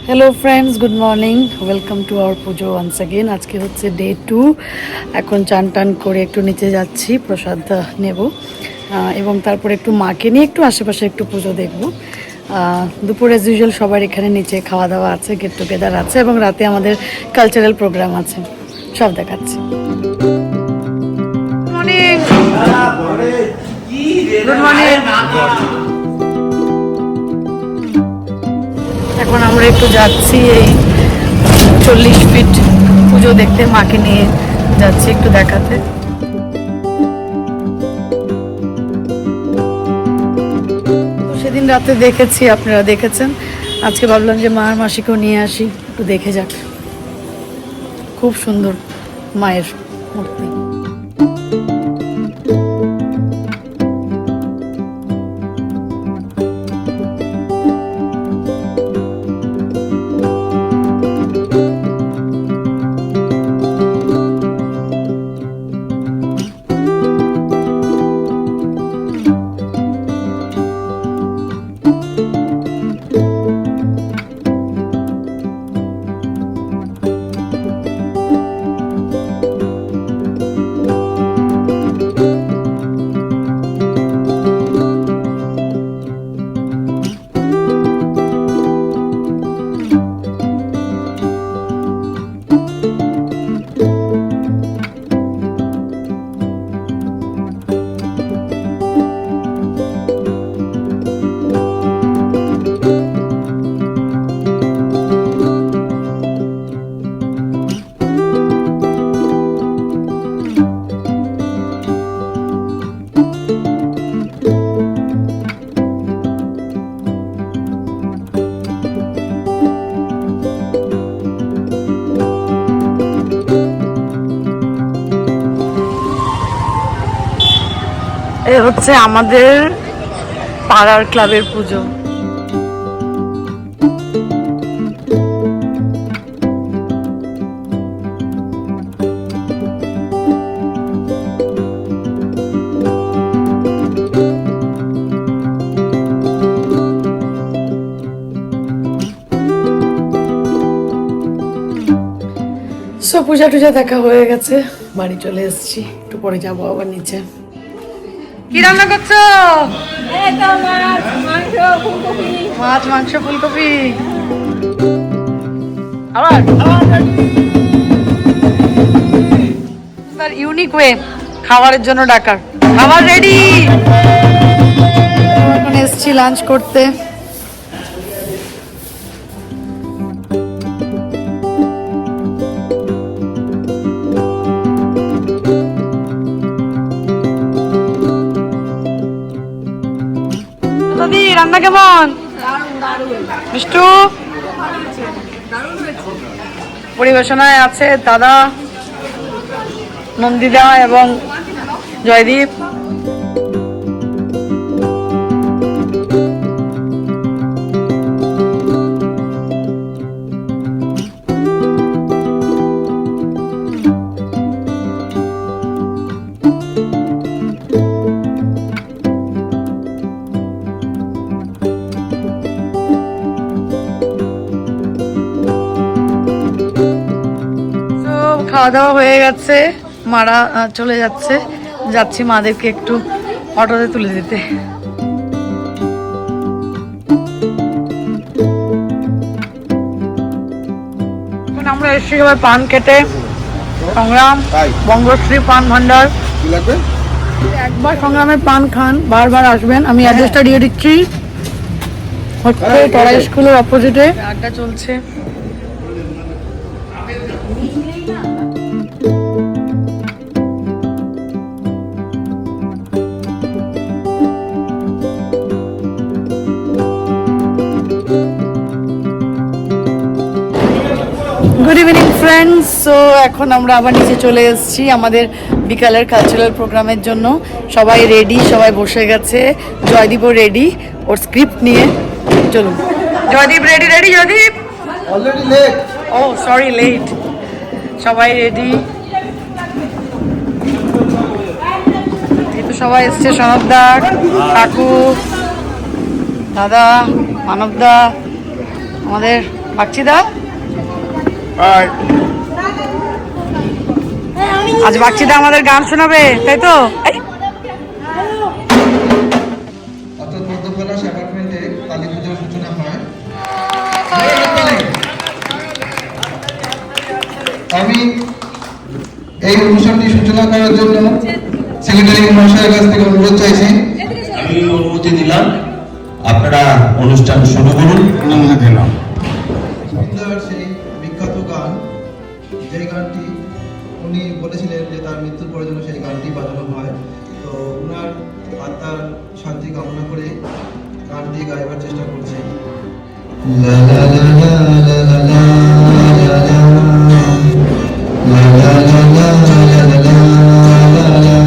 Hello friends, good morning, welcome to our Puja once again. আজকে হচ্ছে day 2। এখন চান টান করে একটু নিচে যাচ্ছি, প্রসাদ নেব এবং তারপরে একটু মাকে নিয়ে একটু আশেপাশে একটু পুজো দেখব। দুপুর অ্যাজ ইউজুয়াল সবার এখানে নিচে খাওয়া দাওয়া আছে, গেট টুগেদার আছে এবং রাতে আমাদের কালচারাল প্রোগ্রাম আছে, সব দেখাচ্ছি। Good morning. Good morning. এখন আমরা একটু যাচ্ছি এই 40 ফিট পুজো দেখতে, মাকে নিয়ে যাচ্ছি একটু দেখাতে। তো সেদিন রাতে দেখেছি, আপনারা দেখেছেন, আজকে ভাবলাম যে মা আর মাসিকেও নিয়ে আসি, একটু দেখে যাক। খুব সুন্দর মায়ের মূর্তি। এ হচ্ছে আমাদের পাড়ার ক্লাবের পুজো। সো পূজা টুজা দেখা হয়ে গেছে, বাড়ি চলে এসেছি, একটু পরে যাবো আবার নিচে। কি রান্না করছো? মাছ, মাংস, ফুলকপি। আবার তার ইউনিক ওয়ে খাবারের জন্য ডাকার। খাবার রেডি। এখন এসছি লাঞ্চ করতে। রান্না কেমন? মিষ্টু। পরিবেশনায় আছে দাদা, নন্দিতা এবং জয়দীপ। খাওয়া দাওয়া হয়ে গেছে, মারা চলে যাচ্ছি মাদেরকে একটু অটোতে তুলে দিতে। এখন আমরা এসেছি সবাই পান খেতে, সংগ্রাম বঙ্গশ্রী পান ভান্ডার। একবার সংগ্রামের পান খান, বারবার আসবেন। আমি অ্যাড্রেসটা দিয়ে দিচ্ছি, হচ্ছে টরাই স্কুলের অপোজিটে। আড্ডা চলছে। Good evening friends. সো এখন আমরা আবার নিচে চলে এসেছি আমাদের বিকালের কালচারাল প্রোগ্রামের জন্য। সবাই রেডি, সবাই বসে গেছে। জয়দীপও রেডি ওর স্ক্রিপ্ট নিয়ে। চলুন Joydeep. Ready? Ready Joydeep? Already late. Oh sorry, late. সবাই রেডি। এই তো সবাই এসছে, সনবদা, কাকু, দাদা, মানবদা, আমাদের বাচ্চিদা আজ বাচ্চিদা আমাদের গান শোনাবে, তাই তো? অর্থাৎ মধ্যপলাশ অ্যাপার্টমেন্টে কালী পুজোর সূচনা হয়। আমি এই অনুষ্ঠানটি সূচনা করার জন্য সেক্রেটারি মহাশয়ের কাছ থেকে অনুরোধ চাইছি। আমি অনুমতি দিলাম, আপনারা অনুষ্ঠান শুরু করুন। অনুমতি দিলাম। রবীন্দ্রনাথ সেই বিখ্যাত গান, যেই গানটি উনি বলেছিলেন যে তার মৃত্যুর পরে যেন সেই গানটি বাজানো হয়, তো ওনার আত্মার শান্তি কামনা করে গানটি গাইবার চেষ্টা করছি। লা লা লা লা লা লা লা লা লা লা লা লা লা লা লা লা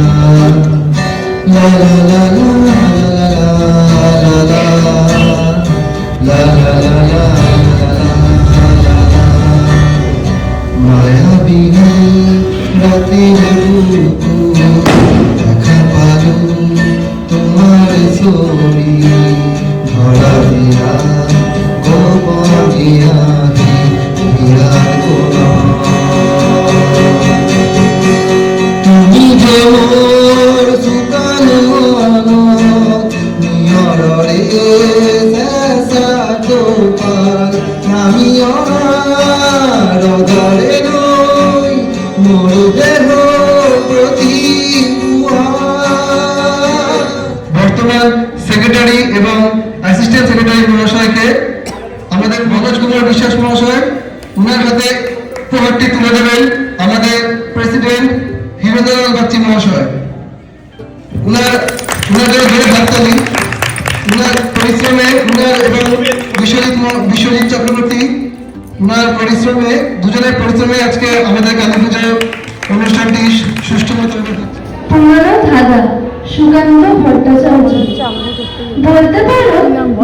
বর্তমান সেক্রেটারি এবং অ্যাসিস্ট্যান্ট সেক্রেটারি মহাশয়কে আমাদের মনোজ কুমার বিশ্বাস মহাশয় ওনার হাতে উপহারটি তুলে দেবেন আমাদের প্রেসিডেন্ট হীরেন্দ্রলাল বাগচি মহাশয়। ওনাদের ধরে হাততালি। ওনার পরিশ্রমে এবং বিশ্বজিৎ চক্রবর্তী ওনার পরিশ্রমে, দুজনের পরিশ্রমে আজকে আমাদের কালী পুজোর অনুষ্ঠানটি সুষ্ঠুমতো হচ্ছে। পুরনো ধাঁধা সুকান্ত ভট্টাচার্য। বলতে পারো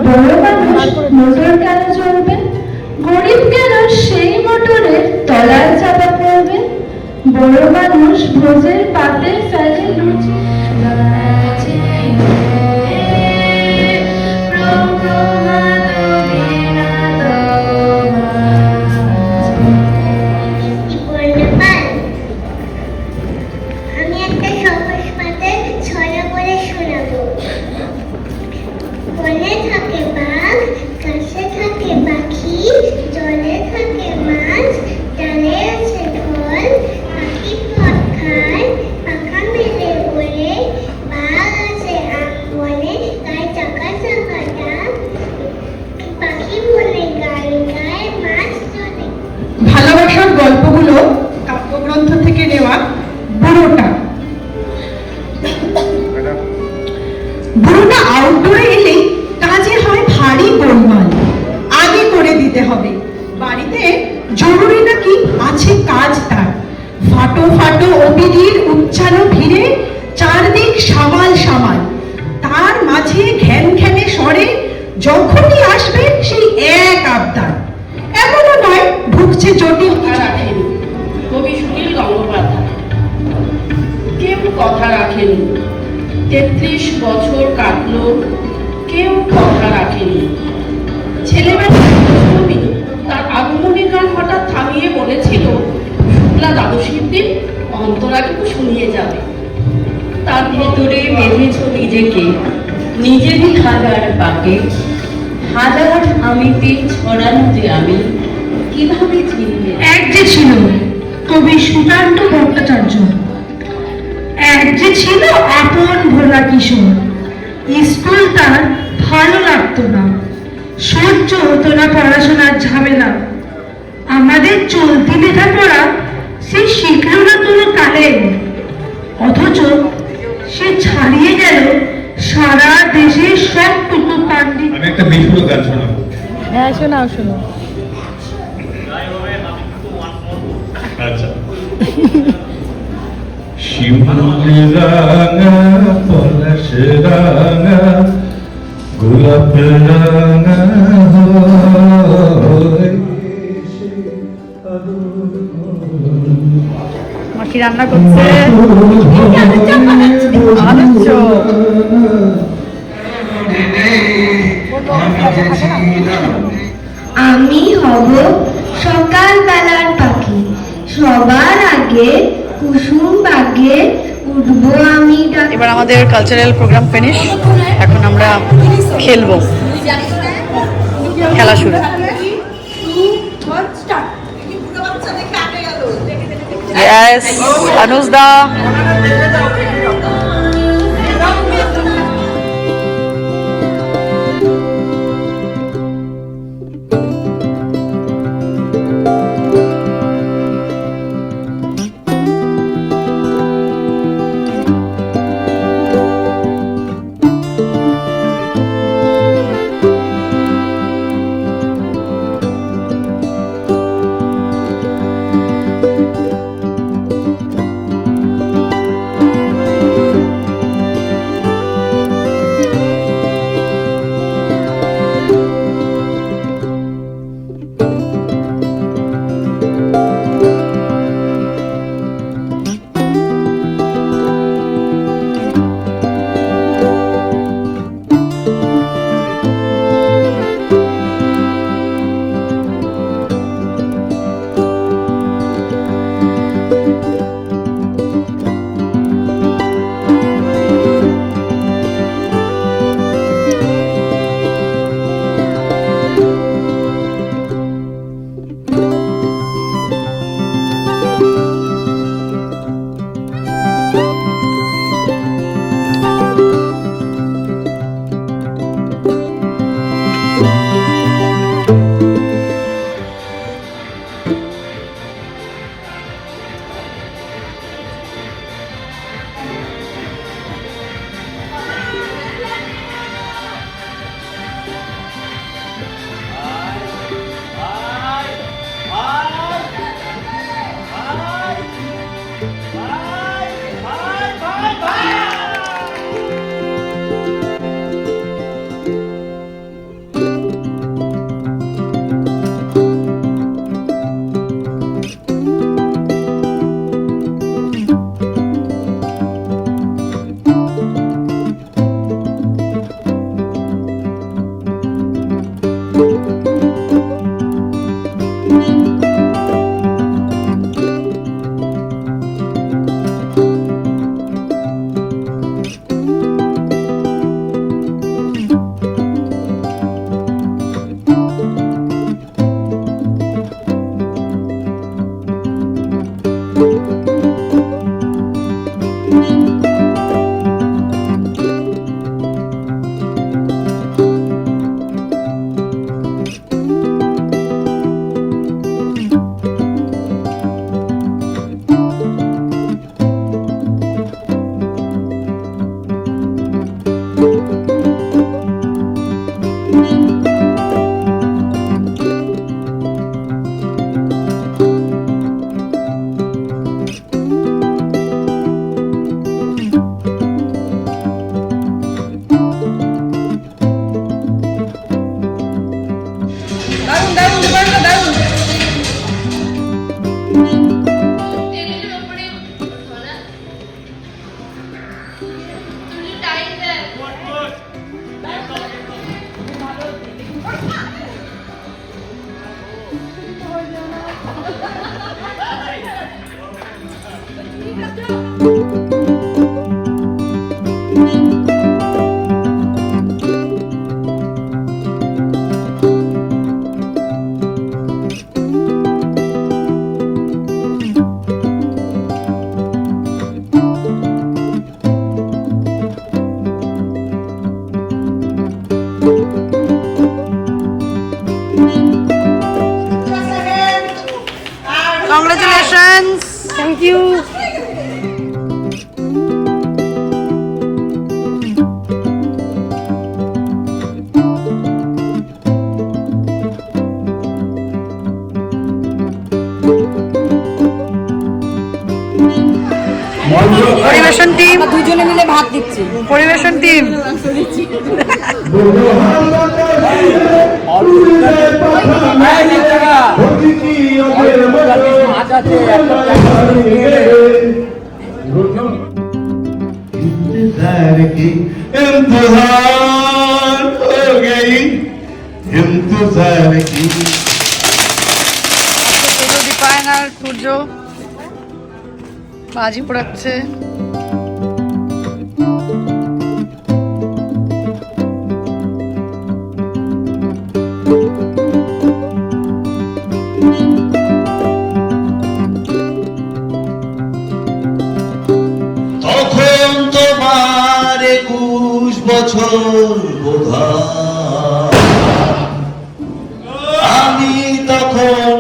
বড় মানুষ মোটর কেন চলবে, গরিব কেন সেই মোটরের তলায় চাপা পড়বে, বড় মানুষ ভোজের পাতে ফেলে লুচি ভালোবাসার গল্পগুলো কাব্যগ্রন্থ থেকে নেওয়া। বুড়োটা আউটডোরে এলে কাজে হয় ভারী গোলমাল, আগে করে দিতে হবে। বাড়িতে জরুরি নাকি আছে কাজ তার, ফাটো ফাটো ওপিডির উচ্চারণ ভিড়ে চারদিক সামাল সামাল, তার মাঝে ঘ্যান ঘ্যানে স্বরে যখনই আসবে সেই এক আবদার। এমনও নয় ঢুকছে জটিল রাখেনি কবি সুনীল গঙ্গোপাধ্যায়। কেউ কথা রাখেনি, ৩৩ বছর কাটলো, কেউ কথা রাখেনি। ছেলেবেলা কবি তার আগমনের গান হঠাৎ থামিয়ে বলেছিল, শুক্লা দ্বাদশীর দিন অন্তরা কিন্তু শুনিয়ে যাবে। তার ভেতরে বেঁধেছ নিজেকে, নিজেরই হাজার পাকে, হাজার আমিতে ছড়ানো যে আমি কিভাবে চিনবে। এক যে ছিল কবি সুকান্ত ভট্টাচার্য, এক যে ছিল আপন ভোলা কিশোর। স্কুল তার ভালো লাগতো না, সহ্য হতো না পড়াশোনার ঝামেলা। আমাদের চলতি লেখাপড়া সে শিখলো না কোনো কালে, অথচ সে ছাড়িয়ে গেল সারা দেশে সবটুকু পান্ডিত। আমি একটা বিশুর গান শোনাবো। হ্যাঁ শোনাও। আচ্ছা। শিমুল রাঙা পলাশ রাঙা গোলাপ রাঙা মা কি রান্না করছে? আমি হব সকালবেলার পাখি, সবার আগে কুসুম বাগে উঠবো আমি ডাকে। এবার আমাদের কালচারাল প্রোগ্রাম ফিনিশ, এখন আমরা খেলবো, খেলা শুরু। Yes, Anusda. Congratulations. Thank you. পরিবেশন টিম দুজনে মিলে ভাত দিচ্ছি। পরিবেশন টিম इंतजार हो गई इंतजार की ফাইনাল পুজো বাজি পোড়াচ্ছে। তখন তোমার 21 বছর বোধহয়, আমি তখন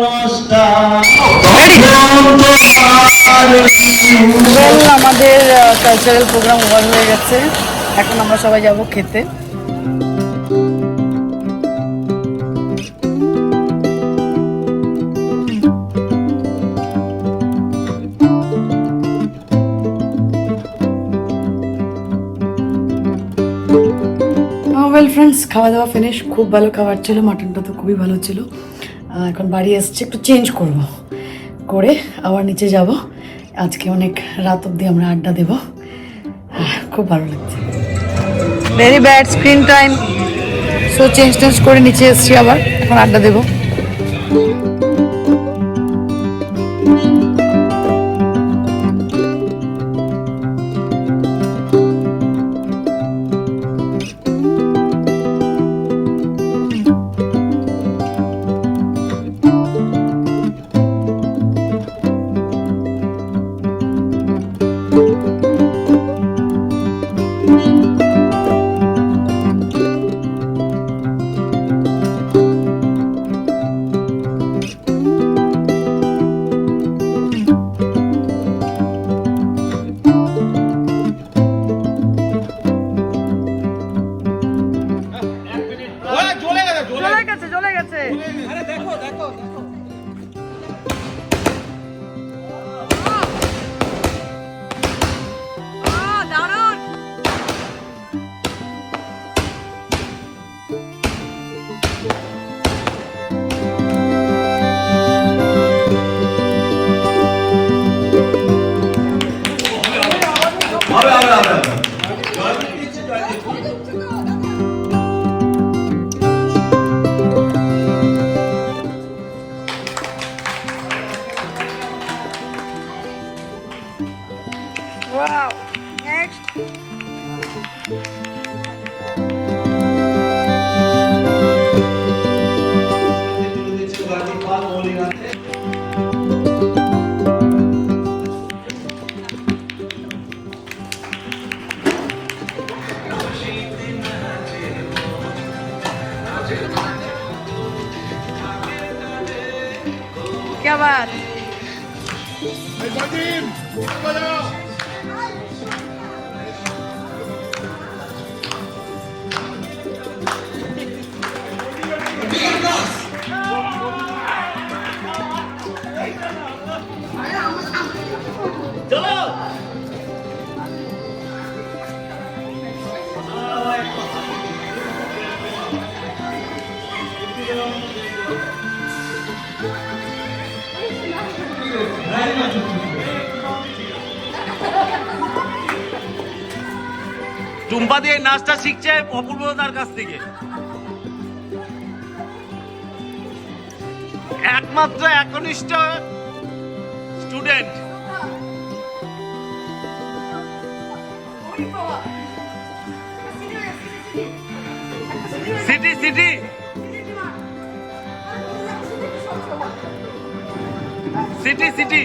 আমাদের কালচারাল প্রোগ্রাম ওভার হয়ে গেছে, এখন আমরা সবাই যাব খেতে। ওয়েল ফ্রেন্ডস, খাওয়া দাওয়া ফিনিশ। খুব ভালো খাবার ছিল, মাটনটা তো খুবই ভালো ছিল। এখন বাড়ি এসছি, একটু চেঞ্জ করে আবার নিচে যাব। আজকে অনেক রাত অবধি আমরা আড্ডা দেব, খুব ভালো লাগছে। Very bad screen time, so change করে নিচে এসছি, আবার এখন আড্ডা দেবো। চলে গেছে। আরে দেখো। দারুণ। Wow. Next. क्या बात। টুম্পা দিয়ে নাচটা শিখছে অপূর্বতার কাছ থেকে, একমাত্র একনিষ্ঠ student. City city city city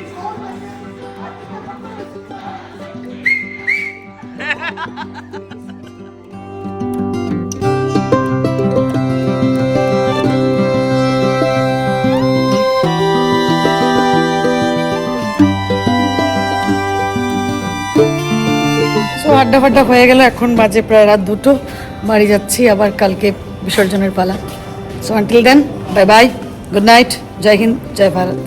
আড্ডা ফাড্ডা হয়ে গেল, এখন বাজে প্রায় রাত 2টো। বাড়ি যাচ্ছি, আবার কালকে বিসর্জনের পালা। So until then, bye bye, good night, জয় হিন্দ, জয় ভারত।